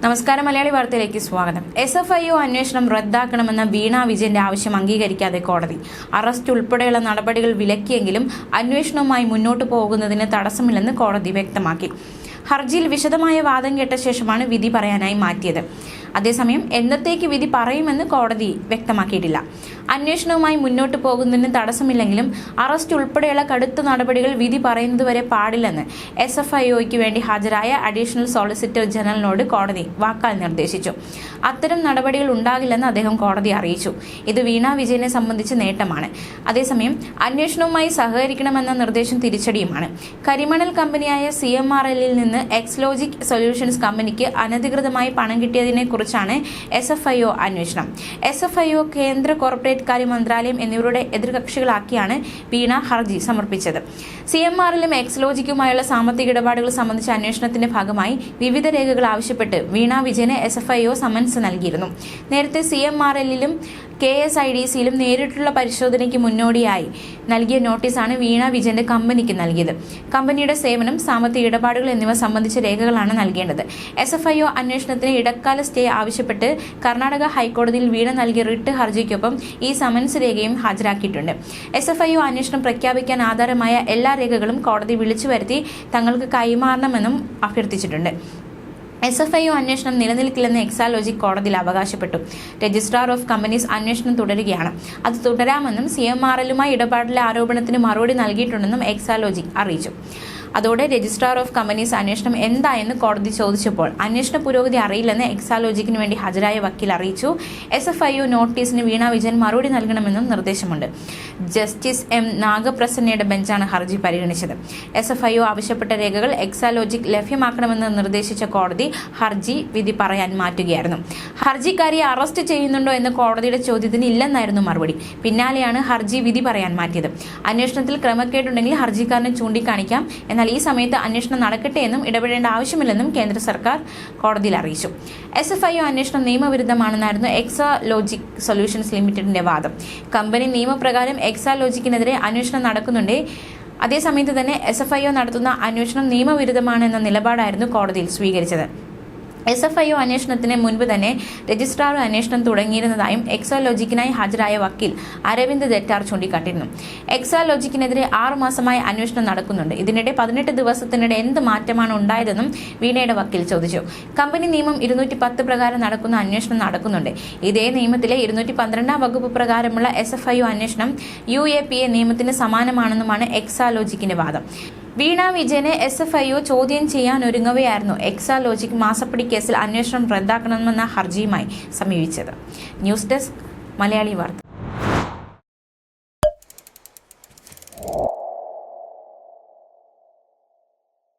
നമസ്കാരം. മലയാളി വാർത്തയിലേക്ക് സ്വാഗതം. SFIO അന്വേഷണം റദ്ദാക്കണമെന്ന വീണ വിജയന്റെ ആവശ്യം അംഗീകരിക്കാതെ കോടതി. അറസ്റ്റ് ഉൾപ്പെടെയുള്ള നടപടികൾ വിലക്കിയെങ്കിലും അന്വേഷണവുമായി മുന്നോട്ടു പോകുന്നതിന് തടസ്സമില്ലെന്ന് കോടതി വ്യക്തമാക്കി. ഹർജിയിൽ വിശദമായ വാദം കേട്ട ശേഷമാണ് വിധി പറയാനായി മാറ്റിയത്. അതേസമയം എന്നത്തേക്ക് വിധി പറയുമെന്ന് കോടതി വ്യക്തമാക്കിയിട്ടില്ല. അന്വേഷണവുമായി മുന്നോട്ടു പോകുന്നതിന് തടസ്സമില്ലെങ്കിലും അറസ്റ്റ് ഉൾപ്പെടെയുള്ള കടുത്ത നടപടികൾ വിധി പറയുന്നതുവരെ പാടില്ലെന്ന് SFIOയ്ക്ക് വേണ്ടി ഹാജരായ അഡീഷണൽ സോളിസിറ്റർ ജനറലിനോട് കോടതി വാക്കാൽ നിർദ്ദേശിച്ചു. അത്തരം നടപടികൾ ഉണ്ടാകില്ലെന്ന് അദ്ദേഹം കോടതിയെ അറിയിച്ചു. ഇത് വീണ വിജയനെ സംബന്ധിച്ച് നേട്ടമാണ്. അതേസമയം അന്വേഷണവുമായി സഹകരിക്കണമെന്ന നിർദ്ദേശം തിരിച്ചടിയുമാണ്. കരിമണൽ കമ്പനിയായ CMRLൽ നിന്ന് എക്സ്ലോജിക് സൊല്യൂഷൻസ് കമ്പനിക്ക് അനധികൃതമായി പണം കിട്ടിയതിനെ കുറിച്ചാണ് SFIO അന്വേഷണം. SFIO, കേന്ദ്ര കോർപ്പറേറ്റ് കാര്യ മന്ത്രാലയം എന്നിവരുടെ എതിർകക്ഷികളാക്കിയാണ് വീണ ഹർജി സമർപ്പിച്ചത്. CMRLും എക്സ്ലോജിക്കുമായുള്ള സാമ്പത്തിക ഇടപാടുകൾ സംബന്ധിച്ച അന്വേഷണത്തിന്റെ ഭാഗമായി വിവിധ രേഖകൾ ആവശ്യപ്പെട്ട് വീണ വിജയന് SFIO സമൻസ് നൽകിയിരുന്നു. നേരത്തെ CMRLലും KSIDCയിലും നേരിട്ടുള്ള പരിശോധനയ്ക്ക് മുന്നോടിയായി നൽകിയ നോട്ടീസാണ് വീണ വിജയന്റെ കമ്പനിക്ക് നൽകിയത്. കമ്പനിയുടെ സേവനം, സാമ്പത്തിക ഇടപാടുകൾ എന്നിവ സംബന്ധിച്ച രേഖകളാണ് നൽകേണ്ടത്. SFIO അന്വേഷണത്തിന് ഇടക്കാല സ്റ്റേ ആവശ്യപ്പെട്ട് കർണാടക ഹൈക്കോടതിയിൽ വീണ നൽകിയ റിട്ട് ഹർജിക്കൊപ്പം ഈ സമൻസ് രേഖയും ഹാജരാക്കിയിട്ടുണ്ട്. SFIO അന്വേഷണം പ്രഖ്യാപിക്കാൻ ആധാരമായ എല്ലാ രേഖകളും കോടതി വിളിച്ചു വരുത്തി തങ്ങൾക്ക് കൈമാറണമെന്നും അഭ്യർത്ഥിച്ചിട്ടുണ്ട്. SFIO അന്വേഷണം നിലനിൽക്കില്ലെന്ന് എക്സാലോജിക് കോടതിയിൽ അവകാശപ്പെട്ടു. രജിസ്ട്രാർ ഓഫ് കമ്പനീസ് അന്വേഷണം തുടരുകയാണ്. അത് തുടരാമെന്നും CMRLുമായി ഇടപാടിലെ ആരോപണത്തിന് മറുപടി നൽകിയിട്ടുണ്ടെന്നും എക്സാലോജിക് അറിയിച്ചു. അതോടെ രജിസ്ട്രാർ ഓഫ് കമ്പനീസ് അന്വേഷണം എന്തായെന്ന് കോടതി ചോദിച്ചപ്പോൾ അന്വേഷണ പുരോഗതി അറിയില്ലെന്ന് എക്സാലോജിക്കിന് വേണ്ടി ഹാജരായ വക്കീൽ അറിയിച്ചു. SFIO നോട്ടീസിന് വീണ വിജയൻ മറുപടി നൽകണമെന്നും നിർദ്ദേശമുണ്ട്. Justice M. നാഗപ്രസന്നയുടെ ബെഞ്ചാണ് ഹർജി പരിഗണിച്ചത്. SFIO ആവശ്യപ്പെട്ട രേഖകൾ എക്സാലോജിക് ലഭ്യമാക്കണമെന്ന് നിർദ്ദേശിച്ച കോടതി ഹർജി വിധി പറയാൻ മാറ്റുകയായിരുന്നു. ഹർജിക്കാരിയെ അറസ്റ്റ് ചെയ്യുന്നുണ്ടോ എന്ന കോടതിയുടെ ചോദ്യത്തിന് ഇല്ലെന്നായിരുന്നു മറുപടി. പിന്നാലെയാണ് ഹർജി വിധി പറയാൻ മാറ്റിയത്. അന്വേഷണത്തിൽ ക്രമക്കേടുണ്ടെങ്കിൽ ഹർജിക്കാരനെ ചൂണ്ടിക്കാണിക്കാം. എന്നാൽ ഈ സമയത്ത് അന്വേഷണം നടക്കട്ടെ എന്നും ഇടപെടേണ്ട ആവശ്യമില്ലെന്നും കേന്ദ്ര സർക്കാർ കോടതിയിൽ അറിയിച്ചു. SFIO അന്വേഷണം നിയമവിരുദ്ധമാണെന്നായിരുന്നു എക്സാലോജിക് സൊല്യൂഷൻസ് ലിമിറ്റഡിന്റെ വാദം. കമ്പനി നിയമപ്രകാരം എക്സാലോജിക്കിനെതിരെ അന്വേഷണം നടക്കുന്നുണ്ട്. അതേസമയത്ത് തന്നെ SFIO നടത്തുന്ന അന്വേഷണം നിയമവിരുദ്ധമാണെന്ന നിലപാടായിരുന്നു കോടതിയിൽ സ്വീകരിച്ചത്. SFIO അന്വേഷണത്തിന് മുൻപ് തന്നെ രജിസ്ട്രാർ അന്വേഷണം തുടങ്ങിയിരുന്നതായും എക്സാലോജിക്കിനായി ഹാജരായ വക്കീൽ അരവിന്ദ് ദറ്റാർ ചൂണ്ടിക്കാട്ടിയിരുന്നു. എക്സാലോജിക്കിനെതിരെ 6 മാസമായി അന്വേഷണം നടക്കുന്നുണ്ട്. ഇതിനിടെ 18 ദിവസത്തിനിടെ എന്ത് മാറ്റമാണ് ഉണ്ടായതെന്നും വീണയുടെ വക്കീൽ ചോദിച്ചു. കമ്പനി നിയമം 210 പ്രകാരം നടക്കുന്ന അന്വേഷണം നടക്കുന്നുണ്ട്. ഇതേ നിയമത്തിലെ 212 വകുപ്പ് പ്രകാരമുള്ള SFIO അന്വേഷണം UAPA നിയമത്തിന് സമാനമാണെന്നുമാണ് എക്സാലോജിക്കിന്റെ വാദം. വീണ വിജയനെ SFIO ചോദ്യം ചെയ്യാനൊരുങ്ങവെയായിരുന്നു എക്സാലോജിക് മാസപ്പടി കേസിൽ അന്വേഷണം റദ്ദാക്കണമെന്ന ഹർജിയുമായി സമീപിച്ചത്. ന്യൂസ് ഡെസ്ക്, മലയാളി വാർത്ത.